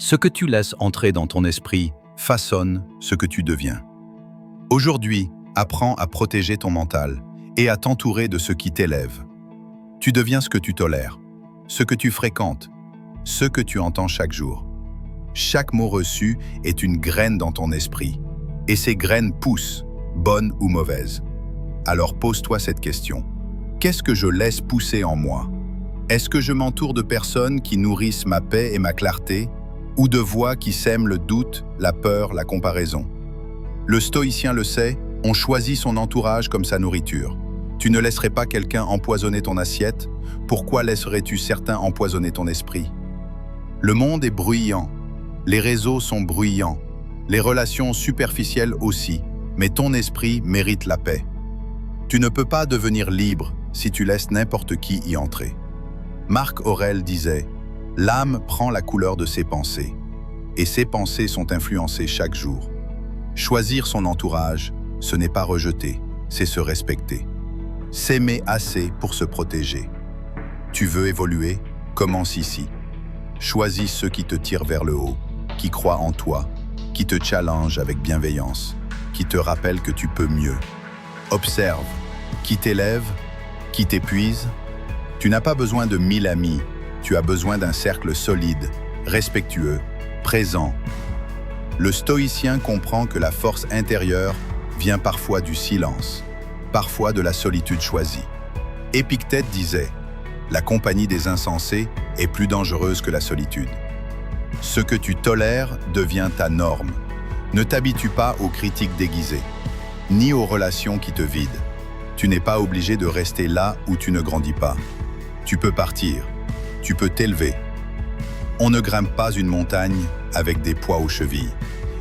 Ce que tu laisses entrer dans ton esprit façonne ce que tu deviens. Aujourd'hui, apprends à protéger ton mental et à t'entourer de ce qui t'élève. Tu deviens ce que tu tolères, ce que tu fréquentes, ce que tu entends chaque jour. Chaque mot reçu est une graine dans ton esprit, et ces graines poussent, bonnes ou mauvaises. Alors pose-toi cette question. Qu'est-ce que je laisse pousser en moi? Est-ce que je m'entoure de personnes qui nourrissent ma paix et ma clarté, ou de voix qui sèment le doute, la peur, la comparaison? Le stoïcien le sait, on choisit son entourage comme sa nourriture. Tu ne laisserais pas quelqu'un empoisonner ton assiette, pourquoi laisserais-tu certains empoisonner ton esprit? Le monde est bruyant, les réseaux sont bruyants, les relations superficielles aussi, mais ton esprit mérite la paix. Tu ne peux pas devenir libre si tu laisses n'importe qui y entrer. Marc Aurèle disait « L'âme prend la couleur de ses pensées, et ses pensées sont influencées chaque jour. Choisir son entourage, ce n'est pas rejeter, c'est se respecter. S'aimer assez pour se protéger. Tu veux évoluer? Commence ici. Choisis ceux qui te tirent vers le haut, qui croient en toi, qui te challengent avec bienveillance, qui te rappellent que tu peux mieux. Observe, qui t'élève, qui t'épuise. Tu n'as pas besoin de 1000 amis, tu as besoin d'un cercle solide, respectueux, présent. Le stoïcien comprend que la force intérieure vient parfois du silence, parfois de la solitude choisie. Épictète disait « La compagnie des insensés est plus dangereuse que la solitude ». Ce que tu tolères devient ta norme. Ne t'habitue pas aux critiques déguisées, ni aux relations qui te vident. Tu n'es pas obligé de rester là où tu ne grandis pas. Tu peux partir, tu peux t'élever. On ne grimpe pas une montagne avec des poids aux chevilles.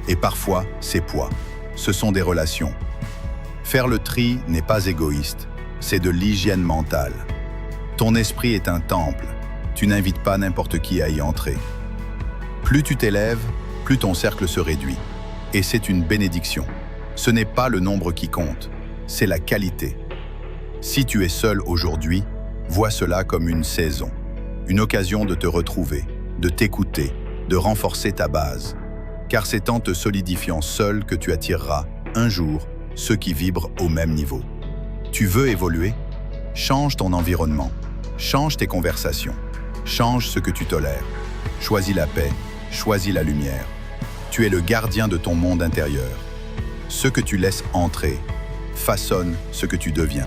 Et parfois, ces poids, ce sont des relations. Faire le tri n'est pas égoïste, c'est de l'hygiène mentale. Ton esprit est un temple, tu n'invites pas n'importe qui à y entrer. Plus tu t'élèves, plus ton cercle se réduit. Et c'est une bénédiction. Ce n'est pas le nombre qui compte, c'est la qualité. Si tu es seul aujourd'hui, vois cela comme une saison, une occasion de te retrouver, de t'écouter, de renforcer ta base. Car c'est en te solidifiant seul que tu attireras, un jour, ceux qui vibrent au même niveau. Tu veux évoluer? Change ton environnement, change tes conversations, change ce que tu tolères. Choisis la paix, choisis la lumière. Tu es le gardien de ton monde intérieur. Ce que tu laisses entrer façonne ce que tu deviens.